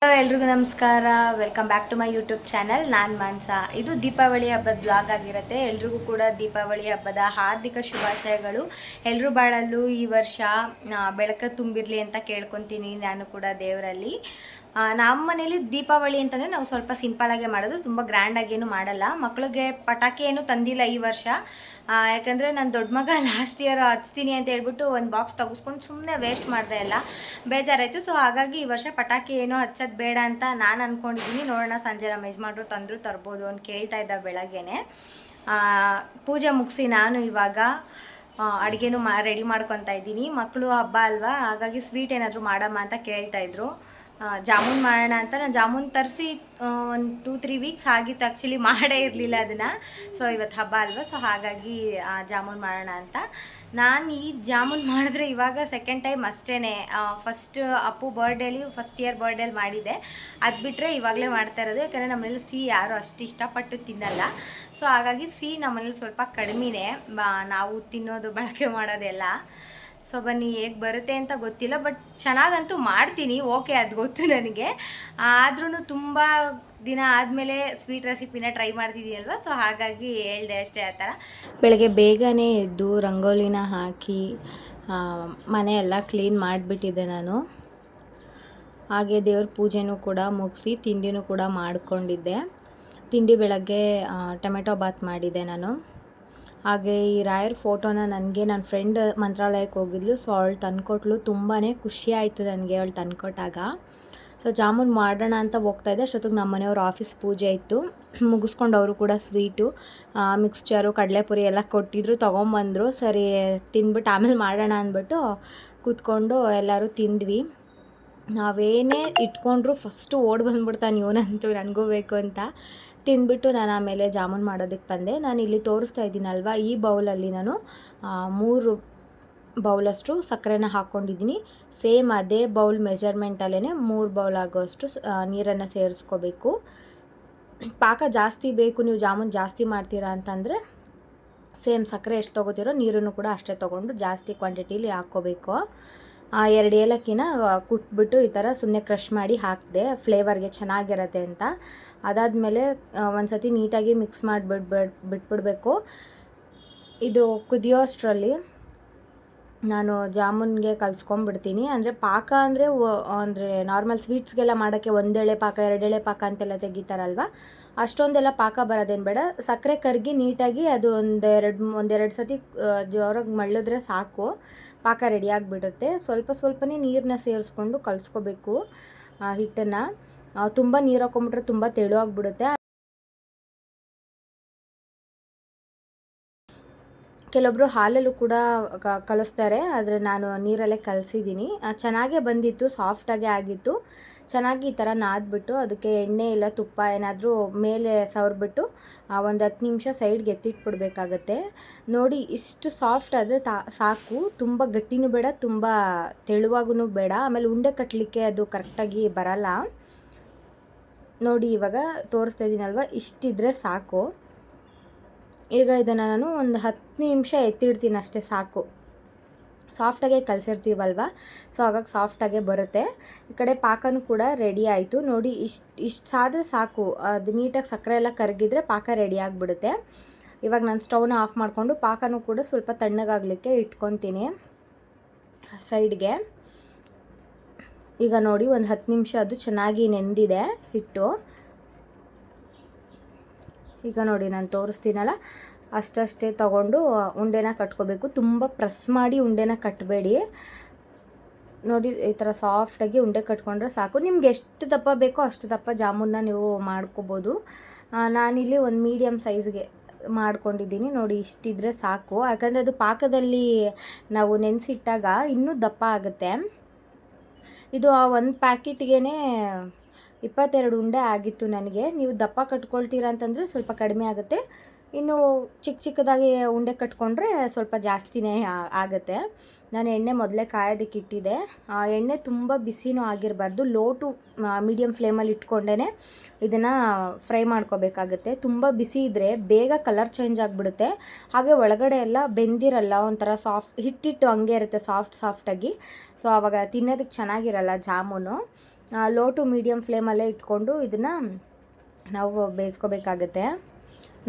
ಎಲ್ರಿಗೂ ನಮಸ್ಕಾರ. Welcome back to my YouTube channel. ನಾನು ಮಾನ್ಸಾ. ಇದು ದೀಪಾವಳಿ ಹಬ್ಬದ ಬ್ಲಾಗ್ ಆಗಿರುತ್ತೆ. ಎಲ್ರಿಗೂ ಕೂಡ ದೀಪಾವಳಿ ಹಬ್ಬದ ಹಾರ್ದಿಕ ಶುಭಾಶಯಗಳು. ಎಲ್ಲರೂ ಬಾಳಲ್ಲೂ ಈ ವರ್ಷ ಬೆಳಕು ತುಂಬಿರಲಿ ಅಂತ ಕೇಳ್ಕೊತೀನಿ ನಾನು ಕೂಡ ದೇವರಲ್ಲಿ. ನಮ್ಮ ಮನೇಲಿ ದೀಪಾವಳಿ ಅಂತಂದರೆ ನಾವು ಸ್ವಲ್ಪ ಸಿಂಪಲಾಗೆ ಮಾಡೋದು, ತುಂಬ ಗ್ರ್ಯಾಂಡಾಗೇನು ಮಾಡಲ್ಲ. ಮಕ್ಕಳಿಗೆ ಪಟಾಕಿ ಏನು ತಂದಿಲ್ಲ ಈ ವರ್ಷ. ಯಾಕಂದರೆ ನನ್ನ ದೊಡ್ಡ ಮಗ ಲಾಸ್ಟ್ ಇಯರ್ ಹಚ್ತೀನಿ ಅಂತ ಹೇಳ್ಬಿಟ್ಟು ಒಂದು ಬಾಕ್ಸ್ ತೆಗೆಸ್ಕೊಂಡು ಸುಮ್ಮನೆ ವೇಸ್ಟ್ ಮಾಡಿದೆ, ಎಲ್ಲ ಬೇಜಾರಾಯಿತು. ಸೊ ಹಾಗಾಗಿ ಈ ವರ್ಷ ಪಟಾಕಿ ಏನೋ ಹಚ್ಚೋದು ಬೇಡ ಅಂತ ನಾನು ಅಂದ್ಕೊಂಡಿದ್ದೀನಿ. ನೋಡೋಣ, ಸಂಜೆ ನಮ್ಮ ಯಜಮಾನ್ರು ತಂದರೂ ತರ್ಬೋದು ಅಂತ ಕೇಳ್ತಾ ಇದ್ದ ಬೆಳಗ್ಗೆನೆ. ಪೂಜೆ ಮುಗಿಸಿ ನಾನು ಇವಾಗ ಅಡುಗೆನೂ ರೆಡಿ ಮಾಡ್ಕೊತಾ ಇದ್ದೀನಿ. ಮಕ್ಕಳು ಹಬ್ಬ ಅಲ್ವಾ, ಹಾಗಾಗಿ ಸ್ವೀಟ್ ಏನಾದರೂ ಮಾಡಮ್ಮ ಅಂತ ಕೇಳ್ತಾಯಿದ್ರು. ಜಾಮೂನ್ ಮಾಡೋಣ ಅಂತ ನಾನು ಜಾಮೂನ್ ತರಿಸಿ ಒಂದು 2-3 ವೀಕ್ಸ್ ಆಗಿತ್ತು. ಆ್ಯಕ್ಚುಲಿ ಮಾಡೇ ಇರಲಿಲ್ಲ ಅದನ್ನು. ಸೊ ಇವತ್ತು ಹಬ್ಬ ಅಲ್ವಾ, ಸೊ ಹಾಗಾಗಿ ಜಾಮೂನ್ ಮಾಡೋಣ ಅಂತ ನಾನು ಈ ಜಾಮೂನ್ ಮಾಡಿದ್ರೆ ಇವಾಗ ಸೆಕೆಂಡ್ ಟೈಮ್ ಅಷ್ಟೇ. ಫಸ್ಟ್ ಅಪ್ಪು ಬರ್ಡೇಲಿ ಫಸ್ಟ್ ಇಯರ್ ಬರ್ಡೇಲಿ ಮಾಡಿದ್ದೆ, ಅದು ಬಿಟ್ಟರೆ ಇವಾಗಲೇ ಮಾಡ್ತಾ ಇರೋದು. ಯಾಕಂದರೆ ನಮ್ಮನೇಲಿ ಸಿಹಿ ಯಾರು ಅಷ್ಟು ಇಷ್ಟಪಟ್ಟು ತಿನ್ನಲ್ಲ. ಸೊ ಹಾಗಾಗಿ ಸಿಹಿ ನಮ್ಮನೇಲಿ ಸ್ವಲ್ಪ ಕಡಿಮೆನೇ, ನಾವು ತಿನ್ನೋದು ಬಳಕೆ ಮಾಡೋದೆಲ್ಲ. ಸೊ ಬನ್ನಿ, ಹೇಗೆ ಬರುತ್ತೆ ಅಂತ ಗೊತ್ತಿಲ್ಲ, ಬಟ್ ಚೆನ್ನಾಗಂತೂ ಮಾಡ್ತೀನಿ. ಓಕೆ, ಅದು ಗೊತ್ತು ನನಗೆ. ಆದ್ರೂ ತುಂಬ ದಿನ ಆದಮೇಲೆ ಸ್ವೀಟ್ ರೆಸಿಪಿನ ಟ್ರೈ ಮಾಡ್ತಿದ್ದೀನಲ್ವ, ಸೊ ಹಾಗಾಗಿ ಹೇಳ್ದೆ ಅಷ್ಟೇ. ಆ ಥರ ಬೆಳಗ್ಗೆ ಬೇಗನೆ ಎದ್ದು ರಂಗೋಲಿನ ಹಾಕಿ ಮನೆ ಎಲ್ಲ ಕ್ಲೀನ್ ಮಾಡಿಬಿಟ್ಟಿದ್ದೆ ನಾನು. ಹಾಗೆ ದೇವ್ರ ಪೂಜೆನೂ ಕೂಡ ಮುಗಿಸಿ ತಿಂಡಿನೂ ಕೂಡ ಮಾಡಿಕೊಂಡಿದ್ದೆ. ತಿಂಡಿ ಬೆಳಗ್ಗೆ ಟೊಮೆಟೊ ಬಾತ್ ಮಾಡಿದ್ದೆ ನಾನು. ಹಾಗೆ ಈ ರಾಯರ್ ಫೋಟೋನ ನನಗೆ ನನ್ನ ಫ್ರೆಂಡ್ ಮಂತ್ರಾಲಯಕ್ಕೆ ಹೋಗಿದ್ಲು, ಸೊ ಅವಳು ತಂದುಕೊಟ್ಲು. ತುಂಬಾ ಖುಷಿ ಆಯಿತು ನನಗೆ ಅವಳು ತಂದುಕೊಟ್ಟಾಗ. ಸೊ ಜಾಮೂನ್ ಮಾಡೋಣ ಅಂತ ಹೋಗ್ತಾಯಿದ್ದೆ, ಅಷ್ಟೊತ್ತಿಗೆ ನಮ್ಮ ಮನೆಯವ್ರ ಆಫೀಸ್ ಪೂಜೆ ಇತ್ತು. ಮುಗಿಸ್ಕೊಂಡು ಅವರು ಕೂಡ ಸ್ವೀಟು, ಮಿಕ್ಸ್ಚರು, ಕಡಲೆಪುರಿ ಎಲ್ಲ ಕೊಟ್ಟಿದ್ರು, ತೊಗೊಂಬಂದರು. ಸರಿ ತಿಂದ್ಬಿಟ್ಟು ಆಮೇಲೆ ಮಾಡೋಣ ಅಂದ್ಬಿಟ್ಟು ಕೂತ್ಕೊಂಡು ಎಲ್ಲರೂ ತಿಂದ್ವಿ. ನಾವೇನೇ ಇಟ್ಕೊಂಡ್ರು ಫಸ್ಟು ಓಡಿ ಬಂದ್ಬಿಡ್ತಾನೆ ಇವನಂತೂ, ನನಗೂ ಬೇಕು ಅಂತ. ತಿಂದ್ಬಿಟ್ಟು ನಾನು ಆಮೇಲೆ ಜಾಮೂನ್ ಮಾಡೋದಕ್ಕೆ ಬಂದೆ. ನಾನು ಇಲ್ಲಿ ತೋರಿಸ್ತಾ ಇದ್ದೀನಲ್ವ, ಈ ಬೌಲಲ್ಲಿ ನಾನು 3 ಬೌಲಷ್ಟು ಸಕ್ಕರೆನ ಹಾಕ್ಕೊಂಡಿದ್ದೀನಿ. ಸೇಮ್ ಅದೇ ಬೌಲ್ ಮೆಜರ್ಮೆಂಟಲ್ಲೇ 3 ಬೌಲ್ ಆಗೋಷ್ಟು ನೀರನ್ನು ಸೇರಿಸ್ಕೋಬೇಕು. ಪಾಕ ಜಾಸ್ತಿ ಬೇಕು, ನೀವು ಜಾಮೂನ್ ಜಾಸ್ತಿ ಮಾಡ್ತೀರಾ ಅಂತಂದರೆ ಸೇಮ್ ಸಕ್ಕರೆ ಎಷ್ಟು ತೊಗೋತೀರೋ ನೀರನ್ನು ಕೂಡ ಅಷ್ಟೇ ತೊಗೊಂಡು ಜಾಸ್ತಿ ಕ್ವಾಂಟಿಟೀಲಿ ಹಾಕ್ಕೋಬೇಕು. 2 ಏಲಕ್ಕಿನ ಕುಟ್ಬಿಟ್ಟು ಈ ಥರ ಸುಮ್ಮನೆ ಕ್ರಷ್ ಮಾಡಿ ಹಾಕಿದೆ, ಫ್ಲೇವರ್ಗೆ ಚೆನ್ನಾಗಿರತ್ತೆ ಅಂತ. ಅದಾದಮೇಲೆ ಒಂದು ಸತಿ ನೀಟಾಗಿ ಮಿಕ್ಸ್ ಬಿಟ್ಬಿಡಬೇಕು. ಇದು ಕುದಿಯೋ ಅಷ್ಟರಲ್ಲಿ ನಾನು ಜಾಮೂನ್ಗೆ ಕಲಿಸ್ಕೊಂಡ್ಬಿಡ್ತೀನಿ. ಅಂದರೆ ಪಾಕ ಅಂದರೆ ನಾರ್ಮಲ್ ಸ್ವೀಟ್ಸ್ಗೆಲ್ಲ ಮಾಡೋಕ್ಕೆ 1 ಎಳೆ ಪಾಕ 2 ಎಳೆ ಪಾಕ ಅಂತೆಲ್ಲ ತೆಗಿತಾರಲ್ವ, ಅಷ್ಟೊಂದೆಲ್ಲ ಪಾಕ ಬರೋದೇನು ಬೇಡ. ಸಕ್ಕರೆ ಕರಗಿ ನೀಟಾಗಿ ಅದು ಒಂದೆರಡು ಸತಿ ಜೋರಾಗಿ ಮಳ್ಳಿದ್ರೆ ಸಾಕು, ಪಾಕ ರೆಡಿಯಾಗಿಬಿಡುತ್ತೆ. ಸ್ವಲ್ಪನೇ ನೀರನ್ನ ಸೇರಿಸ್ಕೊಂಡು ಕಲಿಸ್ಕೋಬೇಕು ಹಿಟ್ಟನ್ನು. ತುಂಬ ನೀರು ಹಾಕೊಂಡ್ಬಿಟ್ರೆ ತುಂಬ ತೆಳುವಾಗಿಬಿಡುತ್ತೆ. ಕೆಲವೊಬ್ಬರು ಹಾಲಲ್ಲೂ ಕೂಡ ಕಲಿಸ್ತಾರೆ, ಆದರೆ ನಾನು ನೀರಲ್ಲೇ ಕಲಸಿದ್ದೀನಿ. ಚೆನ್ನಾಗೇ ಬಂದಿತ್ತು, ಸಾಫ್ಟಾಗೇ ಆಗಿತ್ತು. ಚೆನ್ನಾಗಿ ಈ ಥರ ನಾದ್ಬಿಟ್ಟು ಅದಕ್ಕೆ ಎಣ್ಣೆ ಇಲ್ಲ ತುಪ್ಪ ಏನಾದರೂ ಮೇಲೆ ಸವರ್ಬಿಟ್ಟು ಒಂದು 10 ನಿಮಿಷ ಸೈಡ್ಗೆ ಎತ್ತಿಟ್ಬಿಡ್ಬೇಕಾಗತ್ತೆ. ನೋಡಿ, ಇಷ್ಟು ಸಾಫ್ಟ್ ಆದರೆ ಸಾಕು. ತುಂಬ ಗಟ್ಟಿನೂ ಬೇಡ, ತುಂಬ ತೆಳುವಾಗೂ ಬೇಡ. ಆಮೇಲೆ ಉಂಡೆ ಕಟ್ಟಲಿಕ್ಕೆ ಅದು ಕರೆಕ್ಟಾಗಿ ಬರಲ್ಲ. ನೋಡಿ, ಇವಾಗ ತೋರಿಸ್ತಾ ಇದ್ದೀನಲ್ವ, ಇಷ್ಟಿದ್ರೆ ಸಾಕು. ಈಗ ಇದನ್ನು ನಾನು ಒಂದು 10 ನಿಮಿಷ ಎತ್ತಿಡ್ತೀನಿ ಅಷ್ಟೇ, ಸಾಕು. ಸಾಫ್ಟಾಗೆ ಕಲಸಿರ್ತೀವಲ್ವ, ಸೊ ಹಾಗಾಗಿ ಸಾಫ್ಟಾಗೆ ಬರುತ್ತೆ. ಈ ಕಡೆ ಪಾಕನೂ ಕೂಡ ರೆಡಿ ಆಯಿತು. ನೋಡಿ, ಇಷ್ಟು ಸಾದರೆ ಸಾಕು. ಅದು ನೀಟಾಗಿ ಸಕ್ಕರೆ ಎಲ್ಲ ಕರಗಿದ್ರೆ ಪಾಕ ರೆಡಿ ಆಗಿಬಿಡುತ್ತೆ. ಇವಾಗ ನಾನು ಸ್ಟವ್ನ ಆಫ್ ಮಾಡಿಕೊಂಡು ಪಾಕನೂ ಕೂಡ ಸ್ವಲ್ಪ ತಣ್ಣಗಾಗಲಿಕ್ಕೆ ಇಟ್ಕೊತೀನಿ ಸೈಡ್ಗೆ. ಈಗ ನೋಡಿ, ಒಂದು 10 ನಿಮಿಷ ಅದು ಚೆನ್ನಾಗಿ ನೆಂದಿದೆ ಹಿಟ್ಟು. ಈಗ ನೋಡಿ, ನಾನು ತೋರಿಸ್ತೀನಲ್ಲ, ಅಷ್ಟೇ ತೊಗೊಂಡು ಉಂಡೆನ ಕಟ್ಕೋಬೇಕು. ತುಂಬ ಪ್ರೆಸ್ ಮಾಡಿ ಉಂಡೆನ ಕಟ್ಟಬೇಡಿ. ನೋಡಿ, ಈ ಥರ ಸಾಫ್ಟಾಗಿ ಉಂಡೆ ಕಟ್ಕೊಂಡ್ರೆ ಸಾಕು. ನಿಮ್ಗೆ ಎಷ್ಟು ದಪ್ಪ ಬೇಕೋ ಅಷ್ಟು ದಪ್ಪ ಜಾಮೂನ್ನ ನೀವು ಮಾಡ್ಕೋಬೋದು. ನಾನಿಲ್ಲಿ ಒಂದು ಮೀಡಿಯಮ್ ಸೈಜ್ಗೆ ಮಾಡ್ಕೊಂಡಿದ್ದೀನಿ. ನೋಡಿ, ಇಷ್ಟಿದ್ರೆ ಸಾಕು. ಯಾಕಂದರೆ ಅದು ಪಾಕದಲ್ಲಿ ನಾವು ನೆನೆಸಿಟ್ಟಾಗ ಇನ್ನೂ ದಪ್ಪ ಆಗುತ್ತೆ. ಇದು ಆ ಒಂದು ಪ್ಯಾಕೆಟ್ಗೆ 22 ಉಂಡೆ ಆಗಿತ್ತು ನನಗೆ. ನೀವು ದಪ್ಪ ಕಟ್ಕೊಳ್ತೀರಾ ಅಂತಂದರೆ ಸ್ವಲ್ಪ ಕಡಿಮೆ ಆಗುತ್ತೆ. ಇನ್ನು ಚಿಕ್ಕದಾಗಿ ಉಂಡೆ ಕಟ್ಕೊಂಡ್ರೆ ಸ್ವಲ್ಪ ಜಾಸ್ತಿನೇ ಆಗುತ್ತೆ. ನಾನು ಎಣ್ಣೆ ಮೊದಲೇ ಕಾಯೋದಕ್ಕೆ ಇಟ್ಟಿದ್ದೆ. ಎಣ್ಣೆ ತುಂಬ ಬಿಸಿನೂ ಆಗಿರಬಾರ್ದು, ಲೋ ಟು ಮೀಡಿಯಮ್ ಫ್ಲೇಮಲ್ಲಿ ಇಟ್ಕೊಂಡೇ ಇದನ್ನು ಫ್ರೈ ಮಾಡ್ಕೋಬೇಕಾಗುತ್ತೆ. ತುಂಬ ಬಿಸಿ ಇದ್ದರೆ ಬೇಗ ಕಲರ್ ಚೇಂಜ್ ಆಗಿಬಿಡುತ್ತೆ. ಹಾಗೆ ಒಳಗಡೆ ಎಲ್ಲ ಬೆಂದಿರಲ್ಲ, ಒಂಥರ ಹಿಟ್ಟಿಟ್ಟು ಹಂಗೆ ಇರುತ್ತೆ ಸಾಫ್ಟಾಗಿ. ಸೊ ಆವಾಗ ತಿನ್ನೋದಕ್ಕೆ ಚೆನ್ನಾಗಿರಲ್ಲ ಜಾಮೂನು. ಲೋ ಟು ಮೀಡಿಯಮ್ ಫ್ಲೇಮಲ್ಲೇ ಇಟ್ಕೊಂಡು ಇದನ್ನು ನಾವು ಬೇಯಿಸ್ಕೋಬೇಕಾಗತ್ತೆ.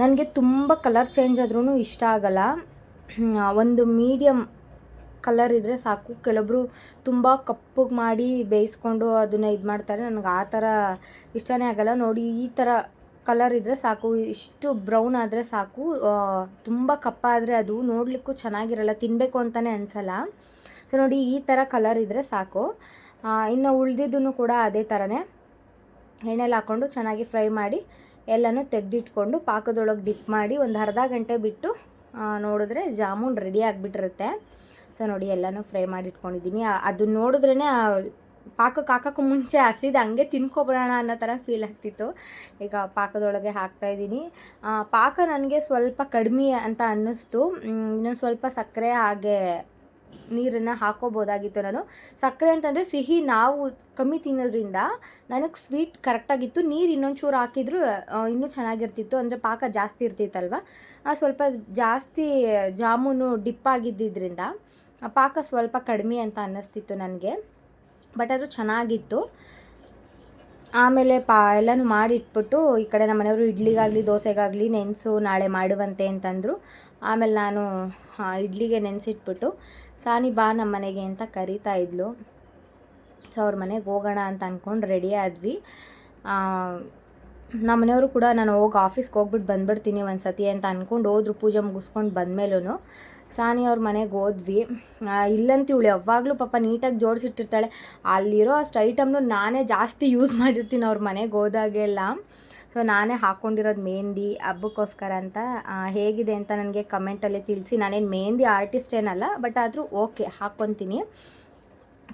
ನನಗೆ ತುಂಬ ಕಲರ್ ಚೇಂಜ್ ಆದ್ರೂ ಇಷ್ಟ ಆಗಲ್ಲ. ಒಂದು ಮೀಡಿಯಮ್ ಕಲರ್ ಇದ್ದರೆ ಸಾಕು. ಕೆಲವೊಬ್ಬರು ತುಂಬ ಕಪ್ಪಗೆ ಮಾಡಿ ಬೇಯಿಸ್ಕೊಂಡು ಅದನ್ನು ಇದು ಮಾಡ್ತಾರೆ. ನನಗೆ ಆ ಥರ ಇಷ್ಟನೇ ಆಗಲ್ಲ. ನೋಡಿ, ಈ ಥರ ಕಲರ್ ಇದ್ದರೆ ಸಾಕು. ಇಷ್ಟು ಬ್ರೌನ್ ಆದರೆ ಸಾಕು. ತುಂಬ ಕಪ್ಪಾದರೆ ಅದು ನೋಡಲಿಕ್ಕೂ ಚೆನ್ನಾಗಿರಲ್ಲ, ತಿನ್ನಬೇಕು ಅಂತಲೇ ಅನಿಸಲ್ಲ. ಸೊ ನೋಡಿ, ಈ ಥರ ಕಲರ್ ಇದ್ದರೆ ಸಾಕು. ಇನ್ನು ಉಳಿದಿದ್ದೂ ಕೂಡ ಅದೇ ಥರನೇ ಎಣ್ಣೆಲಿ ಹಾಕ್ಕೊಂಡು ಚೆನ್ನಾಗಿ ಫ್ರೈ ಮಾಡಿ ಎಲ್ಲನೂ ತೆಗೆದಿಟ್ಕೊಂಡು ಪಾಕದೊಳಗೆ ಡಿಪ್ ಮಾಡಿ ಒಂದು ಅರ್ಧ ಗಂಟೆ ಬಿಟ್ಟು ನೋಡಿದ್ರೆ ಜಾಮೂನ್ ರೆಡಿ ಆಗಿಬಿಟ್ಟಿರುತ್ತೆ. ಸೊ ನೋಡಿ, ಎಲ್ಲನೂ ಫ್ರೈ ಮಾಡಿ ಇಟ್ಕೊಂಡಿದ್ದೀನಿ. ಅದು ನೋಡಿದ್ರೇ ಪಾಕಕ್ಕೆ ಹಾಕೋಕ್ಕೂ ಮುಂಚೆ ಹಸಿದು ಹಂಗೆ ತಿನ್ಕೊಬಿಡೋಣ ಅನ್ನೋ ಥರ ಫೀಲ್ ಆಗ್ತಿತ್ತು. ಈಗ ಪಾಕದೊಳಗೆ ಹಾಕ್ತಾಯಿದ್ದೀನಿ. ಪಾಕ ನನಗೆ ಸ್ವಲ್ಪ ಕಡಿಮೆ ಅಂತ ಅನ್ನಿಸ್ತು. ಇನ್ನೊಂದು ಸ್ವಲ್ಪ ಸಕ್ಕರೆ ಹಾಗೆ ನೀರನ್ನು ಹಾಕೋಬೋದಾಗಿತ್ತು. ನಾನು ಸಕ್ಕರೆ ಅಂತಂದರೆ ಸಿಹಿ ನಾವು ಕಮ್ಮಿ ತಿನ್ನೋದ್ರಿಂದ ನನಗೆ ಸ್ವೀಟ್ ಕರೆಕ್ಟಾಗಿತ್ತು. ನೀರು ಇನ್ನೊಂಚೂರು ಹಾಕಿದ್ರು ಇನ್ನೂ ಚೆನ್ನಾಗಿರ್ತಿತ್ತು. ಅಂದರೆ ಪಾಕ ಜಾಸ್ತಿ ಇರ್ತಿತ್ತಲ್ವ, ಸ್ವಲ್ಪ ಜಾಸ್ತಿ ಜಾಮೂನು ಡಿಪ್ ಆಗಿದ್ದರಿಂದ ಪಾಕ ಸ್ವಲ್ಪ ಕಡಿಮೆ ಅಂತ ಅನ್ನಿಸ್ತಿತ್ತು ನನಗೆ. ಬಟ್ ಅದು ಚೆನ್ನಾಗಿತ್ತು. ಆಮೇಲೆ ಎಲ್ಲನೂ ಮಾಡಿ ಇಟ್ಬಿಟ್ಟು ಈ ಕಡೆ ನಮ್ಮ ಮನೆಯವರು ಇಡ್ಲಿಗಾಗಲಿ ದೋಸೆಗಾಗಲಿ ನೆನೆಸು ನಾಳೆ ಮಾಡುವಂತೆ ಅಂತಂದರು. ಆಮೇಲೆ ನಾನು ಇಡ್ಲಿಗೆ ನೆನೆಸಿಟ್ಬಿಟ್ಟು ಸಾನಿ ಬಾ ನಮ್ಮ ಮನೆಗೆ ಅಂತ ಕರೀತಾ ಇದ್ಲು. ಸೊ ಅವ್ರ ಮನೆಗೆ ಹೋಗೋಣ ಅಂತ ಅಂದ್ಕೊಂಡು ರೆಡಿ ಆದ್ವಿ. ನಮ್ಮ ಮನೆಯವರು ಕೂಡ ನಾನು ಆಫೀಸ್ಗೆ ಹೋಗ್ಬಿಟ್ಟು ಬಂದುಬಿಡ್ತೀನಿ ಒಂದು ಸತಿ ಅಂತ ಅಂದ್ಕೊಂಡು ಹೋದ್ರು. ಪೂಜೆ ಮುಗಿಸ್ಕೊಂಡು ಬಂದಮೇಲೂ ಸಾನಿ ಅವ್ರ ಮನೆಗೆ ಹೋದ್ವಿ. ಇಲ್ಲಂತೂ ಇವಳು ಯಾವಾಗಲೂ ಪಾಪ ನೀಟಾಗಿ ಜೋಡಿಸಿಟ್ಟಿರ್ತಾಳೆ. ಅಲ್ಲಿರೋ ಅಷ್ಟು ಐಟಮ್ನು ನಾನೇ ಜಾಸ್ತಿ ಯೂಸ್ ಮಾಡಿರ್ತೀನಿ ಅವ್ರ ಮನೆಗೆ ಹೋದಾಗೆಲ್ಲ. ಸೊ ನಾನೇ ಹಾಕ್ಕೊಂಡಿರೋದು ಮೆಹಂದಿ ಹಬ್ಬಕ್ಕೋಸ್ಕರ ಅಂತ. ಹೇಗಿದೆ ಅಂತ ನನಗೆ ಕಮೆಂಟಲ್ಲೇ ತಿಳಿಸಿ. ನಾನೇನು ಮೆಹಂದಿ ಆರ್ಟಿಸ್ಟ್ ಏನಲ್ಲ, ಬಟ್ ಆದರೂ ಓಕೆ ಹಾಕ್ಕೊತೀನಿ.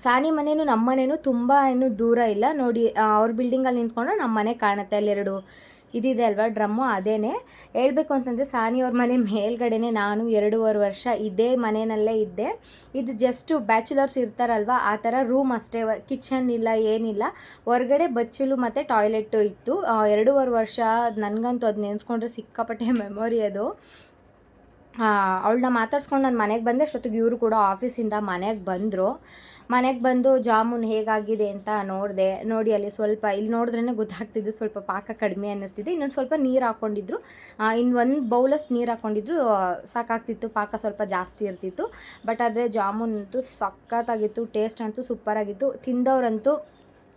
ಸಾನಿ ಮನೇನು ನಮ್ಮ ಮನೇನು ತುಂಬ ಏನು ದೂರ ಇಲ್ಲ. ನೋಡಿ, ಅವ್ರ ಬಿಲ್ಡಿಂಗಲ್ಲಿ ನಿಂತ್ಕೊಂಡ್ರೆ ನಮ್ಮ ಮನೆ ಕಾಣುತ್ತೆ. ಅಲ್ಲೆರಡು ಇದಿದೆ ಅಲ್ವಾ ಡ್ರಮ್ಮು, ಅದೇನೆ. ಹೇಳ್ಬೇಕು ಅಂತಂದರೆ ಸಾನಿ ಅವ್ರ ಮನೆ ಮೇಲ್ಗಡೆನೇ ನಾನು 2.5 ವರ್ಷ ಇದೇ ಮನೆಯಲ್ಲೇ ಇದ್ದೆ. ಇದು ಜಸ್ಟು ಬ್ಯಾಚುಲರ್ಸ್ ಇರ್ತಾರಲ್ವ ಆ ಥರ ರೂಮ್ ಅಷ್ಟೇ, ಕಿಚನ್ ಇಲ್ಲ ಏನಿಲ್ಲ. ಹೊರಗಡೆ ಬಚ್ಚಲು ಮತ್ತು ಟಾಯ್ಲೆಟ್ಟು ಇತ್ತು. 2.5 ವರ್ಷ ನನಗಂತೂ ಅದು ನೆನೆಸ್ಕೊಂಡ್ರೆ ಸಿಕ್ಕಾಪಟ್ಟೆ ಮೆಮೊರಿ ಅದು. ಅವಳನ್ನ ಮಾತಾಡ್ಸ್ಕೊಂಡು ನಾನು ಮನೆಗೆ ಬಂದೆ. ಅಷ್ಟೊತ್ತಿಗೆ ಇವರು ಕೂಡ ಆಫೀಸಿಂದ ಮನೆಗೆ ಬಂದರು. ಮನೆಗೆ ಬಂದು ಜಾಮೂನ್ ಹೇಗಾಗಿದೆ ಅಂತ ನೋಡಿದೆ. ನೋಡಿ, ಅಲ್ಲಿ ಸ್ವಲ್ಪ ಇಲ್ಲಿ ನೋಡಿದ್ರೇ ಗೊತ್ತಾಗ್ತಿದ್ದು ಸ್ವಲ್ಪ ಪಾಕ ಕಡಿಮೆ ಅನ್ನಿಸ್ತಿದೆ. ಇನ್ನೊಂದು ಸ್ವಲ್ಪ ನೀರು ಹಾಕ್ಕೊಂಡಿದ್ರು, ಇನ್ನು ಒಂದು ಬೌಲಷ್ಟು ನೀರು ಹಾಕ್ಕೊಂಡಿದ್ರು ಸಾಕಾಗ್ತಿತ್ತು. ಪಾಕ ಸ್ವಲ್ಪ ಜಾಸ್ತಿ ಇರ್ತಿತ್ತು. ಬಟ್ ಆದರೆ ಜಾಮೂನ್ ಅಂತೂ ಸಖತ್ತಾಗಿತ್ತು. ಟೇಸ್ಟ್ ಅಂತೂ ಸೂಪರಾಗಿತ್ತು. ತಿಂದವರಂತೂ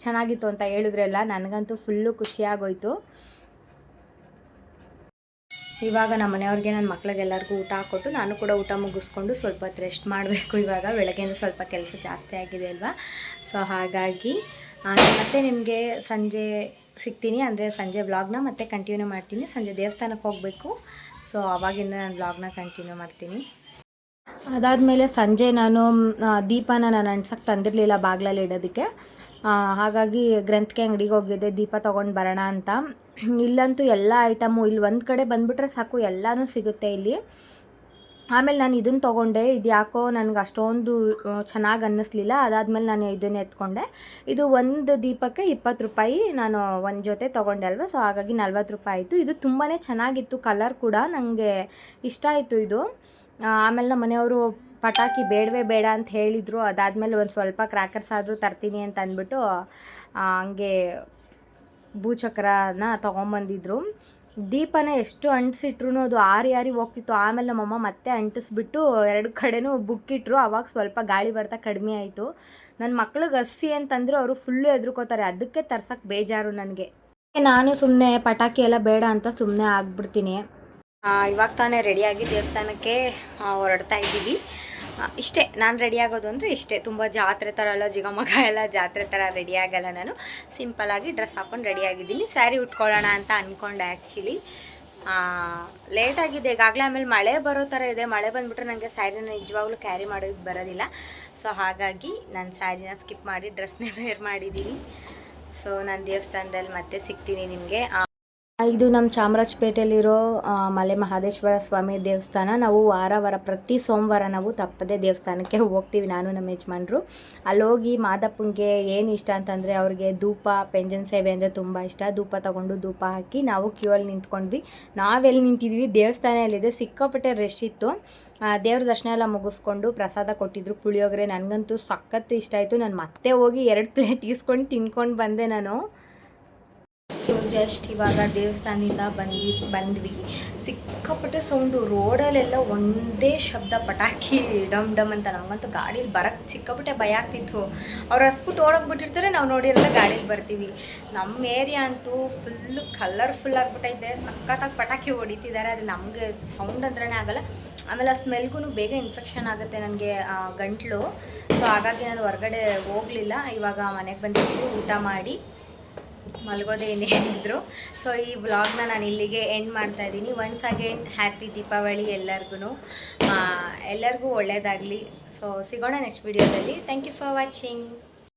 ಚೆನ್ನಾಗಿತ್ತು ಅಂತ ಹೇಳಿದ್ರೆಲ್ಲ. ನನಗಂತೂ ಫುಲ್ಲು ಖುಷಿಯಾಗೋಯ್ತು. ಇವಾಗ ನಮ್ಮ ಮನೆಯವ್ರಿಗೆ ನನ್ನ ಮಕ್ಳಿಗೆಲ್ಲರಿಗೂ ಊಟ ಹಾಕ್ಕೊಟ್ಟು ನಾನು ಕೂಡ ಊಟ ಮುಗಿಸ್ಕೊಂಡು ಸ್ವಲ್ಪ ಹೊತ್ತು ರೆಸ್ಟ್ ಮಾಡಬೇಕು. ಇವಾಗ ಬೆಳಗ್ಗೆಯಿಂದ ಸ್ವಲ್ಪ ಕೆಲಸ ಜಾಸ್ತಿ ಆಗಿದೆ ಅಲ್ವಾ. ಸೊ ಹಾಗಾಗಿ ಮತ್ತೆ ನಿಮಗೆ ಸಂಜೆ ಸಿಗ್ತೀನಿ. ಅಂದರೆ ಸಂಜೆ ವ್ಲಾಗ್ನ ಮತ್ತೆ ಕಂಟಿನ್ಯೂ ಮಾಡ್ತೀನಿ. ಸಂಜೆ ದೇವಸ್ಥಾನಕ್ಕೆ ಹೋಗಬೇಕು. ಸೊ ಆವಾಗಿಂದ ನಾನು ವ್ಲಾಗ್ನ ಕಂಟಿನ್ಯೂ ಮಾಡ್ತೀನಿ. ಅದಾದಮೇಲೆ ಸಂಜೆ ನಾನು ದೀಪನ ನಾನು ಅಂಟ್ಸಕ್ಕೆ ತಂದಿರಲಿಲ್ಲ ಬಾಗಿಲಲ್ಲಿ ಇಡೋದಕ್ಕೆ. ಹಾಗಾಗಿ ಗ್ರಂಥಿಗೆ ಅಂಗಡಿಗೆ ಹೋಗಿದ್ದೆ ದೀಪ ತೊಗೊಂಡು ಬರೋಣ ಅಂತ. ಇಲ್ಲಂತೂ ಎಲ್ಲ ಐಟಮು ಇಲ್ಲಿ ಒಂದು ಕಡೆ ಬಂದುಬಿಟ್ರೆ ಸಾಕು, ಎಲ್ಲನೂ ಸಿಗುತ್ತೆ ಇಲ್ಲಿ. ಆಮೇಲೆ ನಾನು ಇದನ್ನು ತೊಗೊಂಡೆ. ಇದು ಯಾಕೋ ನನಗೆ ಅಷ್ಟೊಂದು ಚೆನ್ನಾಗಿ ಅನ್ನಿಸ್ಲಿಲ್ಲ. ಅದಾದಮೇಲೆ ನಾನು ಇದನ್ನು ಎತ್ಕೊಂಡೆ. ಇದು ಒಂದು ದೀಪಕ್ಕೆ 20 ರೂಪಾಯಿ. ನಾನು ಒಂದು ಜೊತೆ ತೊಗೊಂಡೆ ಅಲ್ವ, ಸೊ ಹಾಗಾಗಿ 40 ರೂಪಾಯಿ ಆಯಿತು. ಇದು ತುಂಬಾ ಚೆನ್ನಾಗಿತ್ತು. ಕಲರ್ ಕೂಡ ನನಗೆ ಇಷ್ಟ ಆಯಿತು ಇದು. ಆಮೇಲೆ ನಮ್ಮ ಮನೆಯವರು ಪಟಾಕಿ ಬೇಡವೇ ಬೇಡ ಅಂತ ಹೇಳಿದರು. ಅದಾದಮೇಲೆ ಒಂದು ಸ್ವಲ್ಪ ಕ್ರ್ಯಾಕರ್ಸ್ ಆದರೂ ತರ್ತೀನಿ ಅಂತ ಅಂದ್ಬಿಟ್ಟು ಹಂಗೆ ಭೂಚಕ್ರನ ತೊಗೊಂಬಂದಿದ್ರು. ದೀಪನ ಎಷ್ಟು ಅಂಟಿಸಿಟ್ರು ಅದು ಆರಿ ಹೋಗ್ತಿತ್ತು. ಆಮೇಲೆ ನಮ್ಮಮ್ಮ ಮತ್ತೆ ಅಂಟಿಸ್ಬಿಟ್ಟು 2 ಕಡೆನೂ ಬುಕ್ಕಿಟ್ರು. ಅವಾಗ ಸ್ವಲ್ಪ ಗಾಳಿ ಬರ್ತಾ ಕಡಿಮೆ ಆಯಿತು. ನನ್ನ ಮಕ್ಳಿಗೆ ಹಸಿ ಅಂತಂದರೆ ಅವರು ಫುಲ್ಲು ಹೆದ್ರುಕೋತಾರೆ. ಅದಕ್ಕೆ ತರ್ಸಕ್ಕೆ ಬೇಜಾರು ನನಗೆ. ನಾನು ಸುಮ್ಮನೆ ಪಟಾಕಿ ಎಲ್ಲ ಬೇಡ ಅಂತ ಸುಮ್ಮನೆ ಆಗ್ಬಿಡ್ತೀನಿ. ಇವಾಗ ತಾನೇ ರೆಡಿಯಾಗಿ ದೇವಸ್ಥಾನಕ್ಕೆ ಹೊರಡ್ತಾ ಇದ್ದೀವಿ. ಇಷ್ಟೇ ನಾನು ರೆಡಿ ಆಗೋದು ಅಂದರೆ ಇಷ್ಟೇ. ತುಂಬ ಜಾತ್ರೆ ಥರ ಎಲ್ಲ ಜಿಗಮಗ ಎಲ್ಲ ಜಾತ್ರೆ ಥರ ರೆಡಿ ಆಗಲ್ಲ. ನಾನು ಸಿಂಪಲ್ಲಾಗಿ ಡ್ರೆಸ್ ಹಾಕ್ಕೊಂಡು ರೆಡಿಯಾಗಿದ್ದೀನಿ. ಸ್ಯಾರಿ ಉಟ್ಕೊಳ್ಳೋಣ ಅಂತ ಅಂದ್ಕೊಂಡೆ. ಆ್ಯಕ್ಚುಲಿ ಲೇಟಾಗಿದೆ ಈಗಾಗಲೇ. ಆಮೇಲೆ ಮಳೆ ಬರೋ ಥರ ಇದೆ. ಮಳೆ ಬಂದುಬಿಟ್ರೆ ನನಗೆ ಸ್ಯಾರಿನ ನಿಜವಾಗ್ಲೂ ಕ್ಯಾರಿ ಮಾಡೋದಕ್ಕೆ ಬರೋದಿಲ್ಲ. ಸೊ ಹಾಗಾಗಿ ನಾನು ಸ್ಯಾರಿನ ಸ್ಕಿಪ್ ಮಾಡಿ ಡ್ರೆಸ್ನೇ ವೇರ್ ಮಾಡಿದ್ದೀನಿ. ಸೊ ನಾನು ದೇವಸ್ಥಾನದಲ್ಲಿ ಮತ್ತೆ ಸಿಗ್ತೀನಿ ನಿಮಗೆ. ಇದು ನಮ್ಮ ಚಾಮರಾಜಪೇಟೆಯಲ್ಲಿರೋ ಮಲೆ ಮಹದೇಶ್ವರ ಸ್ವಾಮಿ ದೇವಸ್ಥಾನ. ನಾವು ವಾರ ಪ್ರತಿ ಸೋಮವಾರ ನಾವು ತಪ್ಪದೆ ದೇವಸ್ಥಾನಕ್ಕೆ ಹೋಗ್ತೀವಿ, ನಾನು ನಮ್ಮ ಯಜಮಾನ್ರು. ಅಲ್ಲೋಗಿ ಮಾದಪ್ಪಂಗೆ ಏನು ಇಷ್ಟ ಅಂತಂದರೆ ಅವ್ರಿಗೆ ಧೂಪ ಪೆಂಜನ್ ಸೇವೆ ಅಂದರೆ ತುಂಬ ಇಷ್ಟ. ಧೂಪ ತೊಗೊಂಡು ಧೂಪ ಹಾಕಿ ನಾವು ಕ್ಯೂ ಅಲ್ಲಿ ನಿಂತ್ಕೊಂಡ್ವಿ. ನಾವೆಲ್ಲಿ ನಿಂತಿದ್ವಿ, ದೇವಸ್ಥಾನ ಎಲ್ಲಿದೆ, ಸಿಕ್ಕಾಪಟ್ಟೆ ರಶ್ ಇತ್ತು. ದೇವ್ರ ದರ್ಶನ ಎಲ್ಲ ಮುಗಿಸ್ಕೊಂಡು ಪ್ರಸಾದ ಕೊಟ್ಟಿದ್ರು, ಪುಳಿಯೋಗರೆ. ನನಗಂತೂ ಸಖತ್ತು ಇಷ್ಟ ಆಯಿತು. ನಾನು ಮತ್ತೆ ಹೋಗಿ 2 ಪ್ಲೇಟ್ ಈಸ್ಕೊಂಡು ತಿನ್ಕೊಂಡು ಬಂದೆ ನಾನು. ಸೊ ಜಸ್ಟ್ ಇವಾಗ ದೇವಸ್ಥಾನದಿಂದ ಬಂದ್ವಿ. ಸಿಕ್ಕಾಪಟ್ಟೆ ಸೌಂಡು, ರೋಡಲ್ಲೆಲ್ಲ ಒಂದೇ ಶಬ್ದ, ಪಟಾಕಿ ಡಮ್ ಡಮ್ ಅಂತ. ನಮಗಂತೂ ಗಾಡೀಲಿ ಬರೋಕ್ಕೆ ಸಿಕ್ಕಾಪಟ್ಟೆ ಭಯ ಆಗ್ತಿತ್ತು. ಅವ್ರು ಹಸ್ಬಿಟ್ಟು ಓಡೋಗ್ಬಿಟ್ಟಿರ್ತಾರೆ, ನಾವು ನೋಡಿರಲ್ಲ ಗಾಡೀಲಿ ಬರ್ತೀವಿ. ನಮ್ಮ ಏರಿಯಾ ಅಂತೂ ಫುಲ್ಲು ಕಲರ್ಫುಲ್ ಆಗಿಬಿಟ್ಟೈತೆ, ಸಖತ್ತಾಗಿ ಪಟಾಕಿ ಹೊಡಿತಿದ್ದಾರೆ. ಅದು ನಮಗೆ ಸೌಂಡ್ ಅಂದ್ರೇ ಆಗಲ್ಲ. ಆಮೇಲೆ ಆ ಸ್ಮೆಲ್ಗೂ ಬೇಗ ಇನ್ಫೆಕ್ಷನ್ ಆಗುತ್ತೆ ನನಗೆ ಗಂಟ್ಲು. ಸೊ ಹಾಗಾಗಿ ನಾನು ಹೊರಗಡೆ ಹೋಗಲಿಲ್ಲ. ಇವಾಗ ಮನೆಗೆ ಬಂದಿದ್ದು ಊಟ ಮಾಡಿ ಮಲಗೋದೇ ಏನೇನಿದ್ರು. ಸೊ ಈ ವ್ಲಾಗ್ನ ನಾನು ಇಲ್ಲಿಗೆ ಎಂಡ್ ಮಾಡ್ತಾ ಇದ್ದೀನಿ. ಒನ್ಸ್ ಅಗೇನ್ ಹ್ಯಾಪಿ ದೀಪಾವಳಿ ಎಲ್ಲರಿಗೂ ಒಳ್ಳೆಯದಾಗಲಿ. ಸೊ ಸಿಗೋಣ ನೆಕ್ಸ್ಟ್ ವಿಡಿಯೋದಲ್ಲಿ. Thank you for watching.